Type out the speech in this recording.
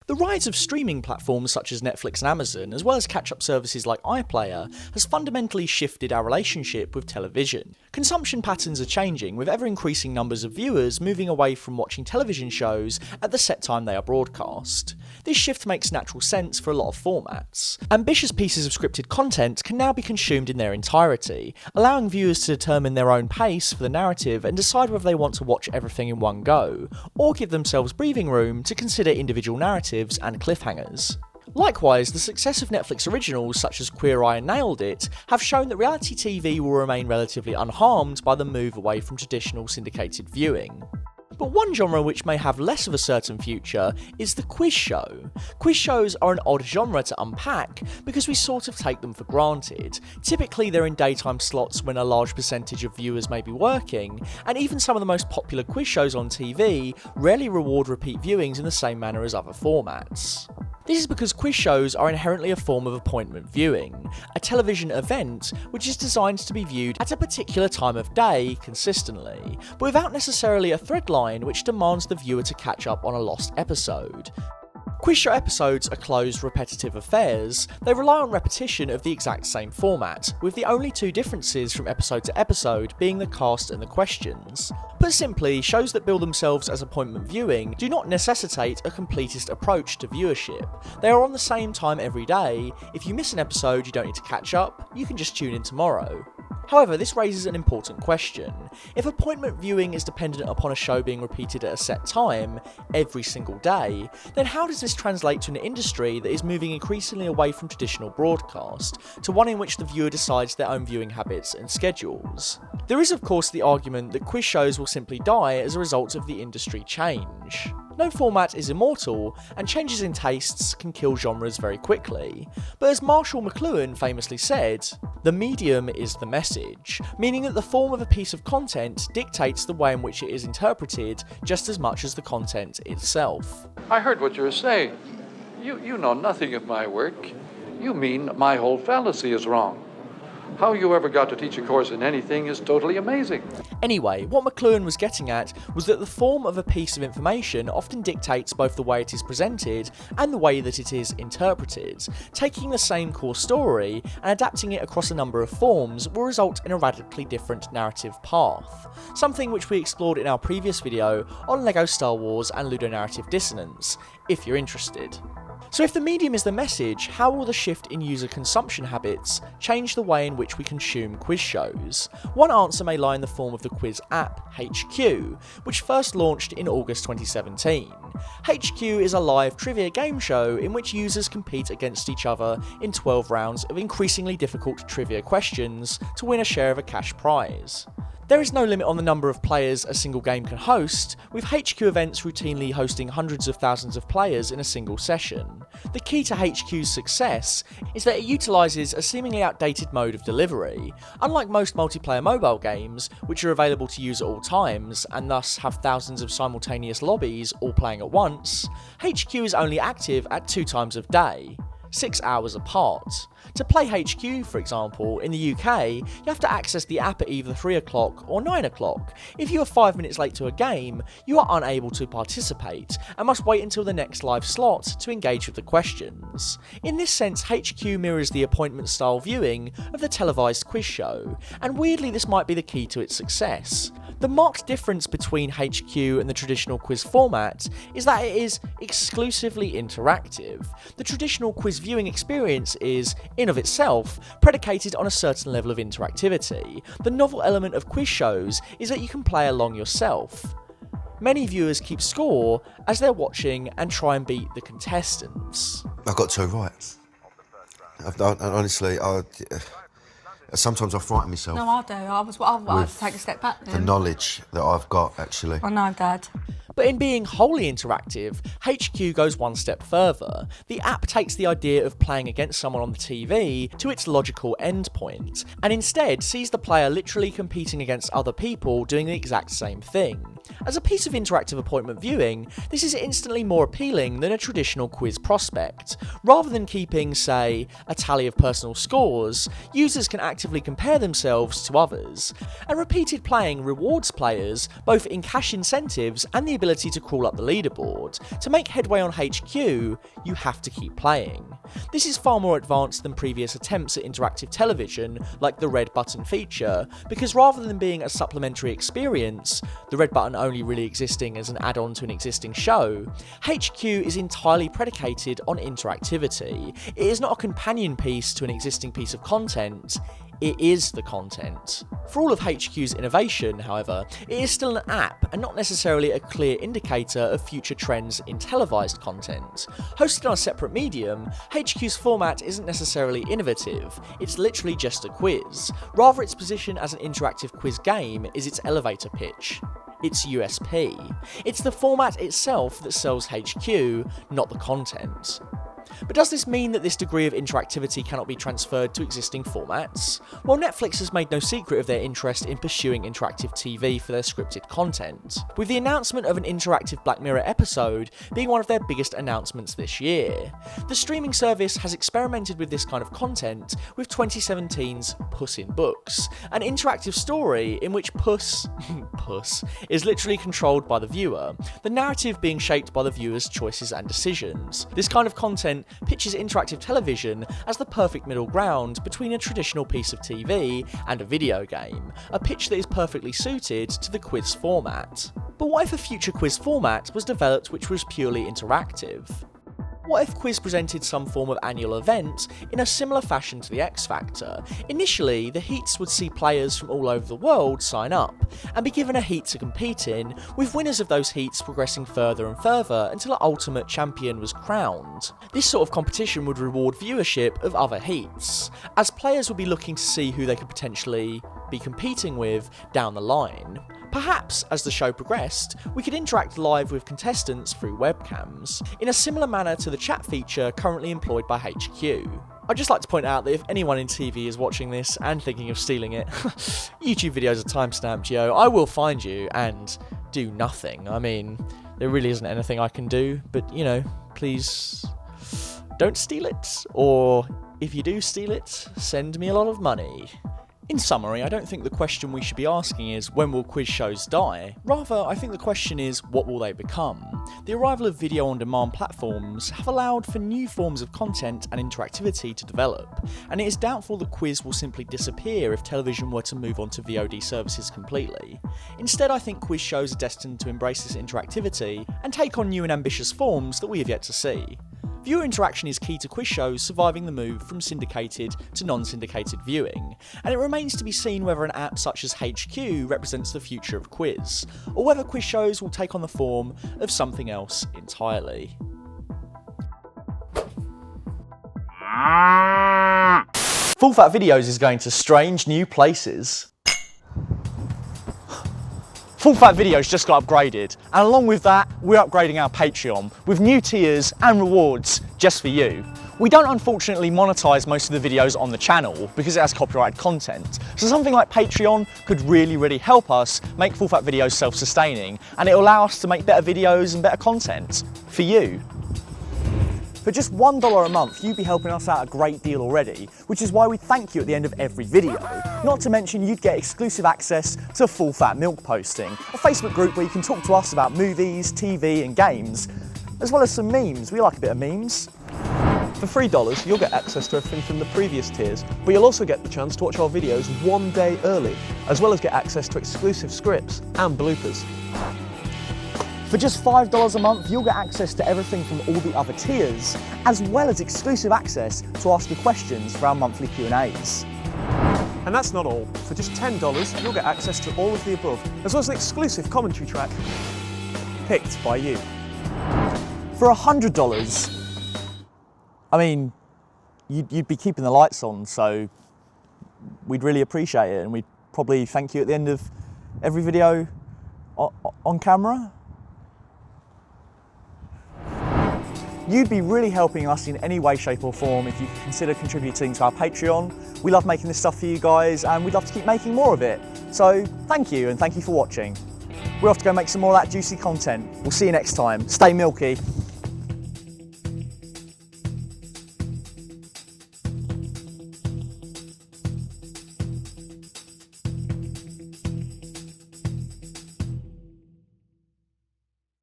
The rise of streaming platforms such as Netflix and Amazon, as well as catch-up services like iPlayer, has fundamentally shifted our relationship with television. Consumption patterns are changing, with ever-increasing numbers of viewers moving away from watching television shows at the set time they are broadcast. This shift makes natural sense for a lot of formats. Ambitious pieces of scripted content can now be consumed in their entirety, allowing viewers to determine their own pace for the narrative and decide whether they want to watch everything in one go, or give themselves breathing room to consider individual narratives and cliffhangers. Likewise, the success of Netflix originals such as Queer Eye and Nailed It have shown that reality TV will remain relatively unharmed by the move away from traditional syndicated viewing. But one genre which may have less of a certain future is the quiz show. Quiz shows are an odd genre to unpack because we sort of take them for granted. Typically they're in daytime slots when a large percentage of viewers may be working, and even some of the most popular quiz shows on TV rarely reward repeat viewings in the same manner as other formats. This is because quiz shows are inherently a form of appointment viewing, a television event which is designed to be viewed at a particular time of day consistently, but without necessarily a thread line which demands the viewer to catch up on a lost episode. Quiz show episodes are closed, repetitive affairs. They rely on repetition of the exact same format, with the only two differences from episode to episode being the cast and the questions. Put simply, shows that bill themselves as appointment viewing do not necessitate a completist approach to viewership. They are on the same time every day. If you miss an episode, you don't need to catch up, you can just tune in tomorrow. However, this raises an important question. If appointment viewing is dependent upon a show being repeated at a set time, every single day, then how does this translate to an industry that is moving increasingly away from traditional broadcast, to one in which the viewer decides their own viewing habits and schedules? There is of course the argument that quiz shows will simply die as a result of the industry change. No format is immortal, and changes in tastes can kill genres very quickly. But as Marshall McLuhan famously said, the medium is the message, meaning that the form of a piece of content dictates the way in which it is interpreted just as much as the content itself. I heard what you were saying. You know nothing of my work. You mean my whole fallacy is wrong. How you ever got to teach a course in anything is totally amazing. Anyway, what McLuhan was getting at was that the form of a piece of information often dictates both the way it is presented and the way that it is interpreted. Taking the same core story and adapting it across a number of forms will result in a radically different narrative path, something which we explored in our previous video on LEGO Star Wars and ludonarrative dissonance, if you're interested. So if the medium is the message, how will the shift in user consumption habits change the way in which we consume quiz shows? One answer may lie in the form of the quiz app, HQ, which first launched in August 2017. HQ is a live trivia game show in which users compete against each other in 12 rounds of increasingly difficult trivia questions to win a share of a cash prize. There is no limit on the number of players a single game can host, with HQ events routinely hosting hundreds of thousands of players in a single session. The key to HQ's success is that it utilises a seemingly outdated mode of delivery. Unlike most multiplayer mobile games, which are available to use at all times, and thus have thousands of simultaneous lobbies all playing at once, HQ is only active at 2 times of day, 6 hours apart. To play HQ, for example, in the UK, you have to access the app at either 3 o'clock or 9 o'clock. If you are 5 minutes late to a game, you are unable to participate, and must wait until the next live slot to engage with the questions. In this sense, HQ mirrors the appointment-style viewing of the televised quiz show, and weirdly this might be the key to its success. The marked difference between HQ and the traditional quiz format is that it is exclusively interactive. The traditional quiz viewing experience is, in of itself, predicated on a certain level of interactivity. The novel element of quiz shows is that you can play along yourself. Many viewers keep score as they're watching and try and beat the contestants. I got 2 right. Honestly, sometimes I frighten myself. No, I do. I have to take a step back then. The knowledge that I've got, actually. I know, Dad. But in being wholly interactive, HQ goes one step further. The app takes the idea of playing against someone on the TV to its logical endpoint, and instead sees the player literally competing against other people doing the exact same thing. As a piece of interactive appointment viewing, this is instantly more appealing than a traditional quiz prospect. Rather than keeping, say, a tally of personal scores, users can actively compare themselves to others, and repeated playing rewards players both in cash incentives and the ability to crawl up the leaderboard. To make headway on HQ, you have to keep playing. This is far more advanced than previous attempts at interactive television, like the red button feature, because rather than being a supplementary experience, the red button only really existing as an add-on to an existing show, HQ is entirely predicated on interactivity. It is not a companion piece to an existing piece of content, it is the content. For all of HQ's innovation, however, it is still an app and not necessarily a clear indicator of future trends in televised content. Hosted on a separate medium, HQ's format isn't necessarily innovative, it's literally just a quiz. Rather, its position as an interactive quiz game is its elevator pitch. Its USP. It's the format itself that sells HQ, not the content. But does this mean that this degree of interactivity cannot be transferred to existing formats? Well, Netflix has made no secret of their interest in pursuing interactive TV for their scripted content, with the announcement of an interactive Black Mirror episode being one of their biggest announcements this year. The streaming service has experimented with this kind of content with 2017's Puss in Books, an interactive story in which Puss is literally controlled by the viewer, the narrative being shaped by the viewer's choices and decisions. This kind of content pitches interactive television as the perfect middle ground between a traditional piece of TV and a video game, a pitch that is perfectly suited to the quiz format. But what if a future quiz format was developed which was purely interactive? What if Quiz presented some form of annual event in a similar fashion to the X Factor? Initially, the heats would see players from all over the world sign up, and be given a heat to compete in, with winners of those heats progressing further and further until an ultimate champion was crowned. This sort of competition would reward viewership of other heats, as players would be looking to see who they could potentially be competing with down the line. Perhaps, as the show progressed, we could interact live with contestants through webcams, in a similar manner to the chat feature currently employed by HQ. I'd just like to point out that if anyone in TV is watching this and thinking of stealing it, YouTube videos are timestamped, yo. I will find you and do nothing. I mean, there really isn't anything I can do, but, you know, please don't steal it, or if you do steal it, send me a lot of money. In summary, I don't think the question we should be asking is, when will quiz shows die? Rather, I think the question is, what will they become? The arrival of video-on-demand platforms have allowed for new forms of content and interactivity to develop, and it is doubtful that quiz will simply disappear if television were to move on to VOD services completely. Instead, I think quiz shows are destined to embrace this interactivity and take on new and ambitious forms that we have yet to see. Viewer interaction is key to quiz shows surviving the move from syndicated to non-syndicated viewing, and it remains to be seen whether an app such as HQ represents the future of quiz, or whether quiz shows will take on the form of something else entirely. Full Fat Videos is going to strange new places. Full Fat Videos just got upgraded, and along with that, we're upgrading our Patreon with new tiers and rewards just for you. We don't unfortunately monetize most of the videos on the channel because it has copyrighted content, so something like Patreon could really help us make Full Fat Videos self-sustaining, and it'll allow us to make better videos and better content for you. For just $1 a month, you'd be helping us out a great deal already, which is why we thank you at the end of every video. Not to mention you'd get exclusive access to Full Fat Milk Posting, a Facebook group where you can talk to us about movies, TV and games, as well as some memes. We like a bit of memes. For $3, you'll get access to everything from the previous tiers, but you'll also get the chance to watch our videos one day early, as well as get access to exclusive scripts and bloopers. For just $5 a month, you'll get access to everything from all the other tiers, as well as exclusive access to ask your questions for our monthly Q&As. And that's not all. For just $10, you'll get access to all of the above, as well as an exclusive commentary track picked by you. For $100, I mean, you'd be keeping the lights on, so we'd really appreciate it, and we'd probably thank you at the end of every video on camera. You'd be really helping us in any way, shape or form if you consider contributing to our Patreon. We love making this stuff for you guys and we'd love to keep making more of it. So thank you, and thank you for watching. We're off to go make some more of that juicy content. We'll see you next time. Stay milky.